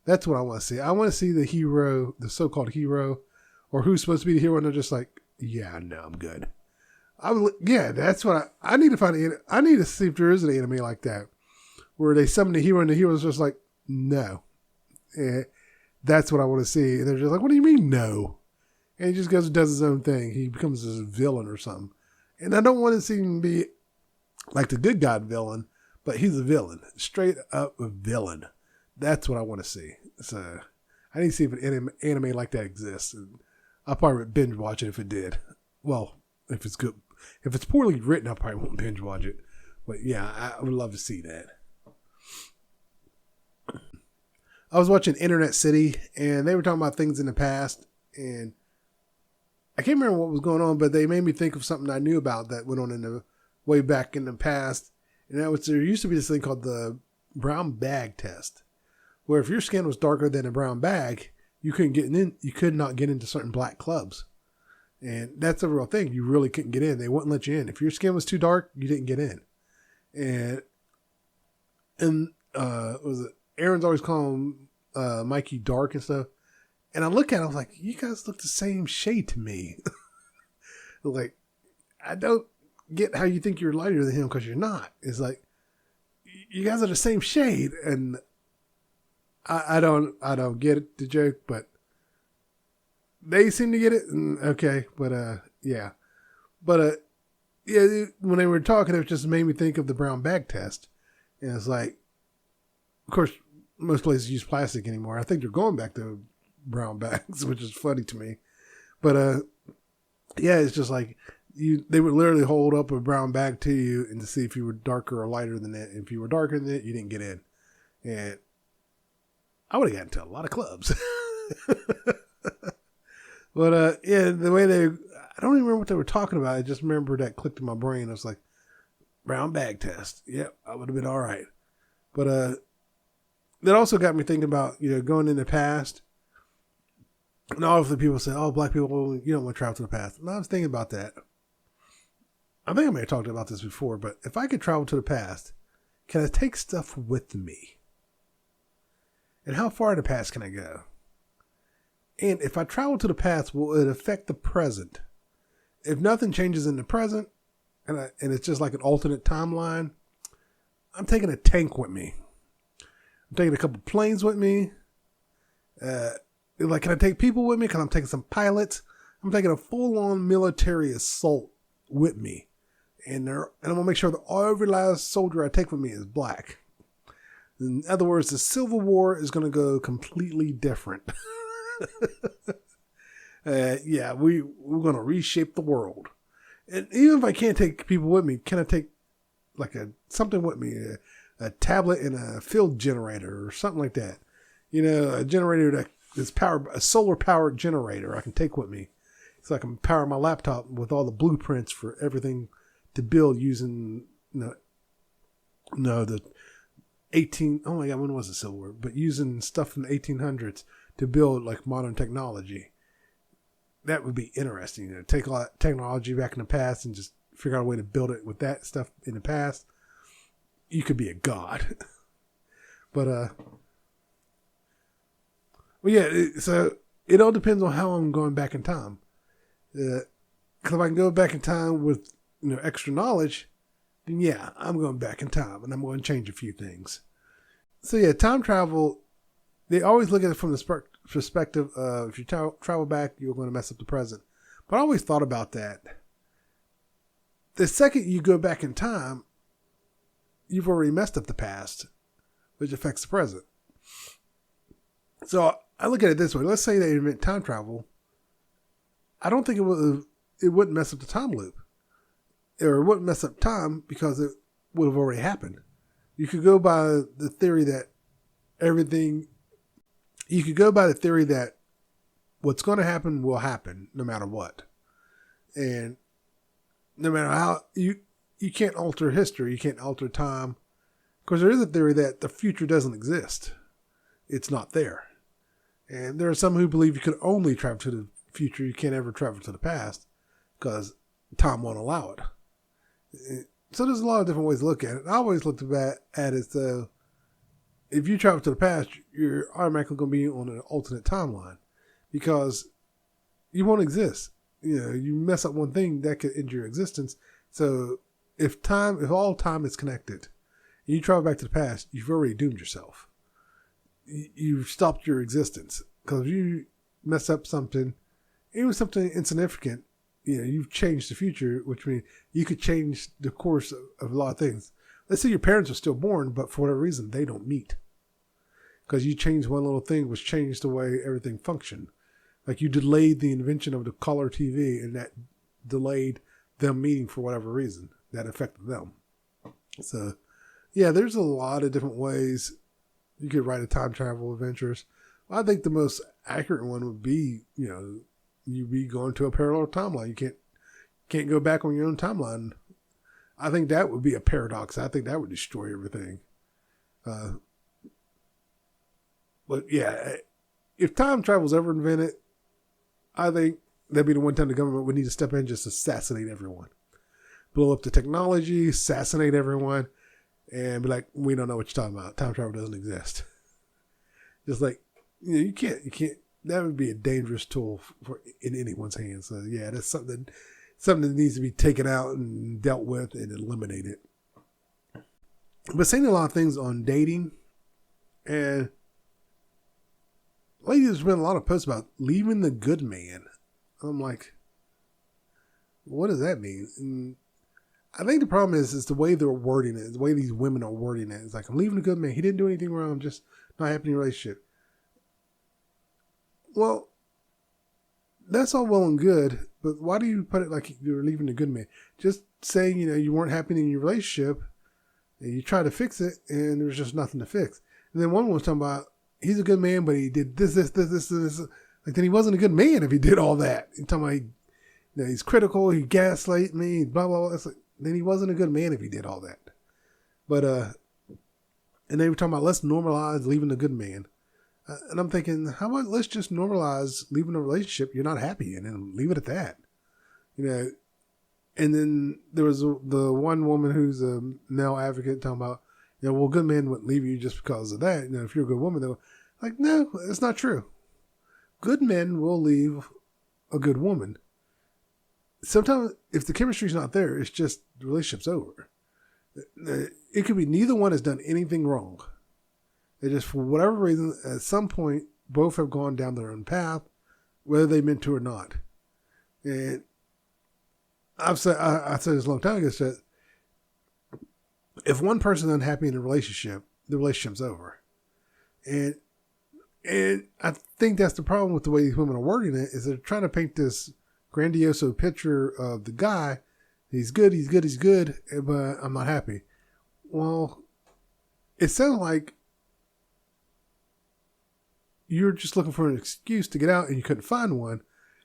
That's what I want to see. I want to see the hero, the so-called hero, or who's supposed to be the hero, and they're just like, yeah, no, I'm good. Yeah, that's what I need to find. I need to see if there is an anime like that, where they summon the hero, and the hero's just like, no. That's what I want to see. And they're just like, what do you mean, no? And he just goes and does his own thing. He becomes a villain or something. And I don't want to see him be like the good guy villain, but he's a villain. Straight up a villain. That's what I want to see. So I need to see if an anime like that exists. And I'll probably binge watch it if it did. Well, if it's good. If it's poorly written, I probably won't binge watch it. But yeah, I would love to see that. I was watching Internet City, and they were talking about things in the past, and I can't remember what was going on, but they made me think of something I knew about that went on in the way back in the past. And that was, there used to be this thing called the brown bag test, where if your skin was darker than a brown bag, you could not get into certain black clubs. And that's a real thing. You really couldn't get in. They wouldn't let you in. If your skin was too dark, you didn't get in. And was it Aaron's always calling Mikey dark and stuff. And I look at him, I was like, you guys look the same shade to me. Like, I don't get how you think you're lighter than him because you're not. It's like, you guys are the same shade. And I don't get the joke, but they seem to get it. And okay. But, yeah. But, yeah, when they were talking, it just made me think of the brown bag test. And it's like, of course, most places use plastic anymore. I think they're going back to brown bags, which is funny to me. But yeah, it's just like they would literally hold up a brown bag to you and to see if you were darker or lighter than it. If you were darker than it, you didn't get in. And I would have gotten into a lot of clubs. But yeah, the way I don't even remember what they were talking about. I just remember that clicked in my brain. I was like, brown bag test. Yep, I would have been all right. But that also got me thinking about, going in the past. And all of the people say, oh, black people, you don't want to travel to the past. And I was thinking about that. I think I may have talked about this before, but if I could travel to the past can I take stuff with me? And how far in the past can I go? And if I travel to the past, will it affect the present? If nothing changes in the present, and it's just like an alternate timeline, I'm taking a tank with me. I'm taking a couple planes with me. Can I take people with me? Because I'm taking some pilots. I'm taking a full-on military assault with me. And I'm going to make sure that every last soldier I take with me is black. In other words, the Civil War is going to go completely different. We're going to reshape the world. And even if I can't take people with me, can I take something with me? A tablet and a field generator or something like that. A generator that is a solar powered generator I can take with me. So I can power my laptop with all the blueprints for everything to build using, the 18, oh my God, when was the Civil War? But using stuff from the 1800s to build like modern technology. That would be interesting. Take a lot of technology back in the past and just figure out a way to build it with that stuff in the past. You could be a god. So it all depends on how I'm going back in time. Because if I can go back in time with extra knowledge, then yeah, I'm going back in time and I'm going to change a few things. So yeah, time travel, they always look at it from the perspective of if you travel back, you're going to mess up the present. But I always thought about that. The second you go back in time, you've already messed up the past, which affects the present. So I look at it this way. Let's say they invent time travel. I don't think it wouldn't mess up the time loop. Or it wouldn't mess up time because it would have already happened. You could go by the theory that what's going to happen will happen no matter what. And no matter how, you can't alter history, you can't alter time. Because there is a theory that the future doesn't exist. It's not there. And there are some who believe you could only travel to the future, you can't ever travel to the past because time won't allow it. So there's a lot of different ways to look at it. I always looked at it as though if you travel to the past, you're automatically going to be on an alternate timeline because you won't exist. You mess up one thing that could end your existence. So if all time is connected, and you travel back to the past, you've already doomed yourself. You've stopped your existence because if you mess up something, even something insignificant, you've changed the future, which means you could change the course of a lot of things. Let's say your parents are still born, but for whatever reason, they don't meet. Because you changed one little thing, which changed the way everything functioned. Like you delayed the invention of the color TV, and that delayed them meeting for whatever reason. That affected them. So, yeah, there's a lot of different ways you could write a time travel adventures. I think the most accurate one would be, you be going to a parallel timeline. You can't go back on your own timeline. I think that would be a paradox. I think that would destroy everything. But yeah, if time travel is ever invented, I think that'd be the one time the government would need to step in and just assassinate everyone. Blow up the technology, assassinate everyone, and be like, we don't know what you're talking about. Time travel doesn't exist. Just like, you can't, that would be a dangerous tool in anyone's hands. So yeah, that's something that needs to be taken out and dealt with and eliminated. But seeing a lot of things on dating, and lately there's been a lot of posts about leaving the good man. I'm like, what does that mean? And I think the problem is the way they're wording it, the way these women are wording it. It's like, I'm leaving a good man. He didn't do anything wrong. I'm just not happy in a relationship. Well, that's all well and good, but why do you put it like you're leaving a good man? Just saying, you weren't happy in your relationship and you tried to fix it and there's just nothing to fix. And then one was talking about, he's a good man, but he did this. Like, then he wasn't a good man if he did all that. You're talking about he's critical, he gaslight me, blah, blah, blah. It's like, then he wasn't a good man if he did all that. But, and they were talking about, let's normalize leaving a good man. And I'm thinking, how about let's just normalize leaving a relationship you're not happy in and leave it at that. And then there was the one woman who's a male advocate talking about, Well, good men wouldn't leave you just because of that. If you're a good woman, they'll like, no, it's not true. Good men will leave a good woman. Sometimes if the chemistry's not there, it's just the relationship's over. It could be neither one has done anything wrong. They just, for whatever reason, at some point, both have gone down their own path, whether they meant to or not. And I said this a long time ago, that if one person's unhappy in a relationship, the relationship's over. And I think that's the problem with the way these women are wording it, is they're trying to paint this grandiose picture of the guy. He's good, but I'm not happy. Well, it sounds like you're just looking for an excuse to get out and you couldn't find one,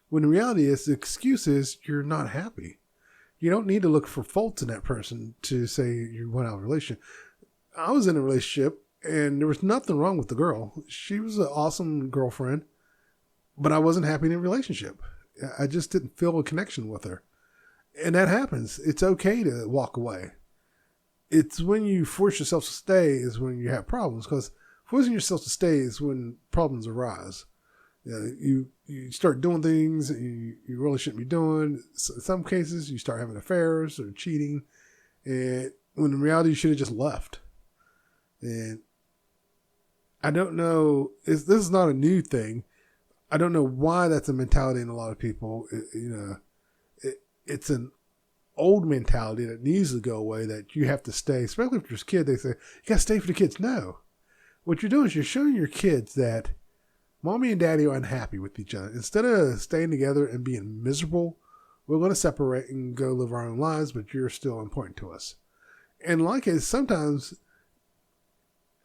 when the reality is the excuse is you're not happy. You don't need to look for faults in that person to say you went out of a relationship. I was in a relationship and there was nothing wrong with the girl. She was an awesome girlfriend, but I wasn't happy in a relationship. I just didn't feel a connection with her. And that happens. It's okay to walk away. It's when you force yourself to stay is when you have problems, because forcing yourself to stay is when problems arise. You start doing things you really shouldn't be doing. In some cases, you start having affairs or cheating, and when in reality, you should have just left. And I don't know. This is not a new thing. I don't know why that's a mentality in a lot of people. It's an old mentality that needs to go away, that you have to stay, especially if there's kids. They say, you got to stay for the kids. No. What you're doing is you're showing your kids that mommy and daddy are unhappy with each other. Instead of staying together and being miserable, we're going to separate and go live our own lives, but you're still important to us. And like it, sometimes,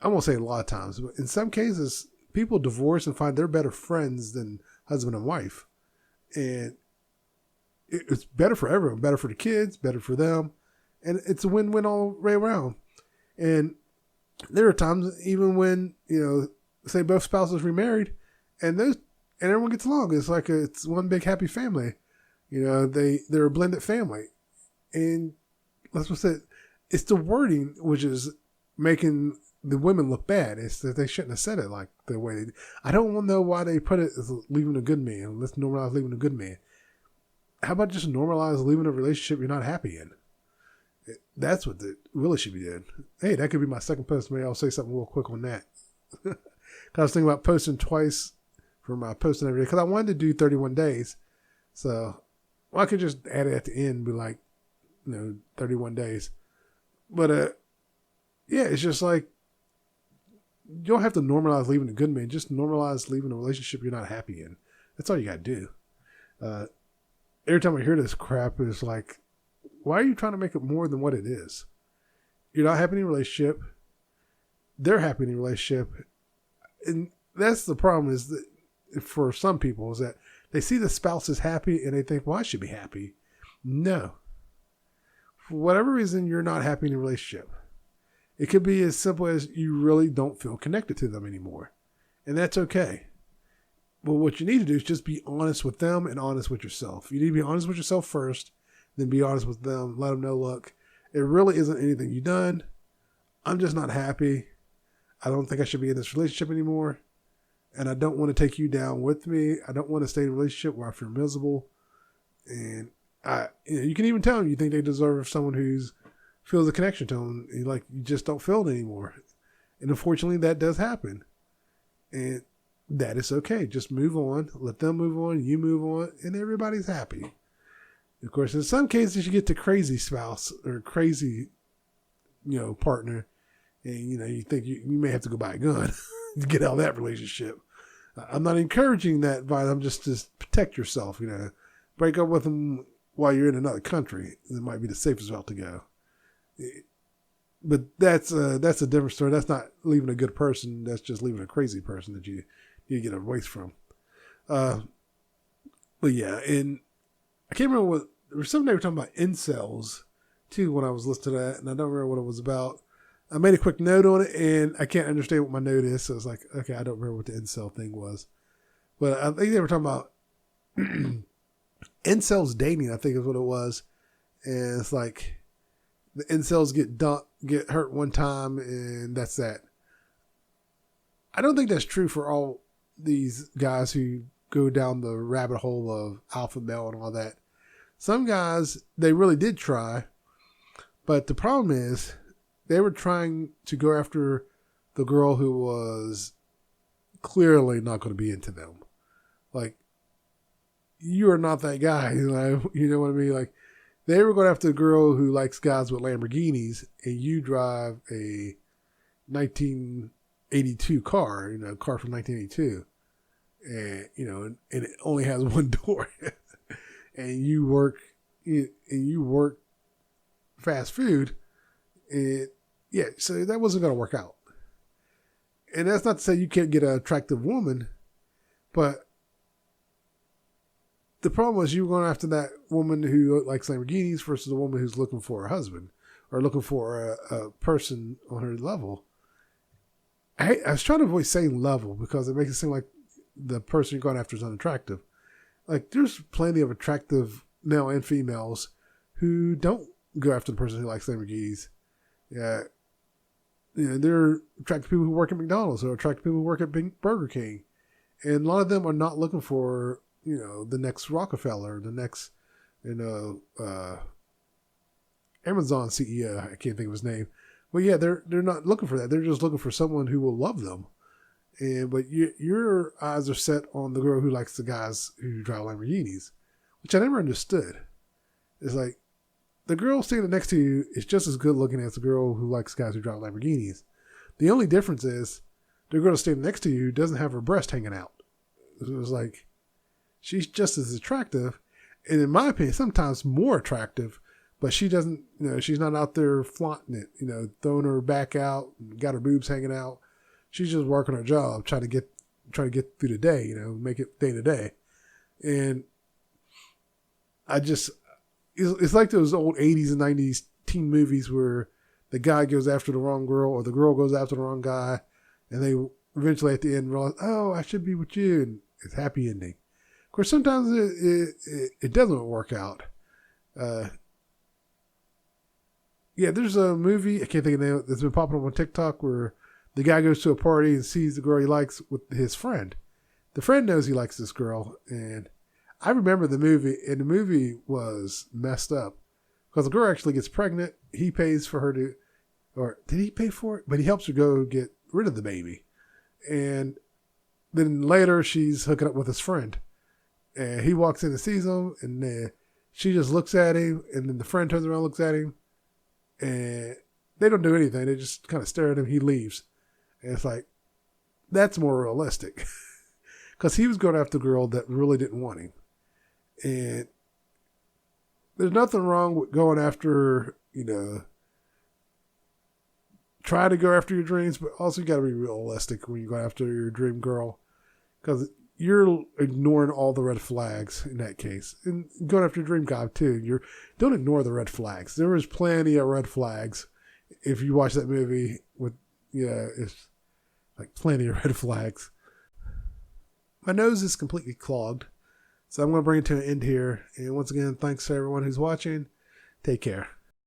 I won't say a lot of times, but in some cases, people divorce and find they're better friends than husband and wife. And it's better for everyone, better for the kids, better for them. And it's a win-win all the way around. And there are times even when, say both spouses remarried and everyone gets along. It's like it's one big happy family. They're a blended family. And let's just say it's the wording which is making the women look bad. It's that they shouldn't have said it like the way they did. I don't want to know why they put it as leaving a good man. Let's normalize leaving a good man. How about just normalize leaving a relationship you're not happy in? That's what it really should be doing. Hey, that could be my second post. Maybe I'll say something real quick on that. Because I was thinking about posting twice for my posting every day. Because I wanted to do 31 days. So I could just add it at the end and be like, 31 days. But yeah, it's just like, you don't have to normalize leaving a good man. Just normalize leaving a relationship you're not happy in. That's all you got to do. Every time I hear this crap, it's like, why are you trying to make it more than what it is? You're not happy in a relationship. They're happy in a relationship. And that's the problem, is that for some people, is that they see the spouse is happy and they think, well, I should be happy. No. For whatever reason, you're not happy in a relationship. It could be as simple as you really don't feel connected to them anymore. And that's okay. But what you need to do is just be honest with them and honest with yourself. You need to be honest with yourself first, then be honest with them. Let them know, look, it really isn't anything you've done. I'm just not happy. I don't think I should be in this relationship anymore. And I don't want to take you down with me. I don't want to stay in a relationship where I feel miserable. And you can even tell them you think they deserve someone who's feels a connection to them. You just don't feel it anymore. And unfortunately, that does happen. And that is okay. Just move on. Let them move on. You move on. And everybody's happy. Of course, in some cases, you get the crazy spouse or crazy, partner. And, you think you may have to go buy a gun to get out of that relationship. I'm not encouraging that advice. I'm just to protect yourself, Break up with them while you're in another country. It might be the safest route to go. But that's a different story. That's not leaving a good person. That's just leaving a crazy person that you need to get away from. But yeah, and I can't remember there was something they were talking about incels too when I was listening to that, and I don't remember what it was about. I made a quick note on it, and I can't understand what my note is, so it's like, okay, I don't remember what the incel thing was. But I think they were talking about incels dating, I think is what it was. And it's like the incels get hurt one time and that's that. I don't think that's true for all these guys who go down the rabbit hole of alpha male and all that. Some guys, they really did try, but the problem is they were trying to go after the girl who was clearly not going to be into them. Like, you are not that guy. You know what I mean? Like, they were going after the girl who likes guys with Lamborghinis, and you drive a 1982 car, a car from 1982, and and it only has one door, and you work fast food, and so that wasn't going to work out. And that's not to say you can't get an attractive woman, but the problem was you were going after that woman who likes Lamborghinis versus a woman who's looking for a husband or looking for a person on her level. I was trying to avoid saying level because it makes it seem like the person you're going after is unattractive. Like, there's plenty of attractive male and females who don't go after the person who likes Lamborghinis. Yeah. There are attractive people who work at McDonald's or attractive people who work at Burger King. And a lot of them are not looking for, the next Rockefeller, the next, Amazon CEO. I can't think of his name. But yeah, they're not looking for that. They're just looking for someone who will love them. But your eyes are set on the girl who likes the guys who drive Lamborghinis, which I never understood. It's like, the girl standing next to you is just as good looking as the girl who likes guys who drive Lamborghinis. The only difference is the girl standing next to you doesn't have her breast hanging out. It was like, she's just as attractive, and in my opinion, sometimes more attractive, but she doesn't, she's not out there flaunting it, throwing her back out, got her boobs hanging out. She's just working her job, trying to get through the day, make it day to day. And it's like those old 80s and 90s teen movies where the guy goes after the wrong girl or the girl goes after the wrong guy, and they eventually at the end realize, oh, I should be with you, and it's a happy ending. Of course, sometimes it doesn't work out. There's a movie, I can't think of the name, that's been popping up on TikTok where the guy goes to a party and sees the girl he likes with his friend. The friend knows he likes this girl, and I remember the movie, and the movie was messed up because the girl actually gets pregnant. He pays for her or did he pay for it? But he helps her go get rid of the baby. And then later she's hooking up with his friend, and he walks in and sees him, and then she just looks at him, and then the friend turns around and looks at him, and they don't do anything. They just kind of stare at him. He leaves. And it's like, that's more realistic because he was going after a girl that really didn't want him. And there's nothing wrong with going after, try to go after your dreams, but also you got to be realistic when you go after your dream girl because you're ignoring all the red flags in that case. And going after your dream guy too, don't ignore the red flags. There is plenty of red flags. If you watch that movie it's like plenty of red flags. My nose is completely clogged. So I'm going to bring it to an end here. And once again, thanks to everyone who's watching. Take care.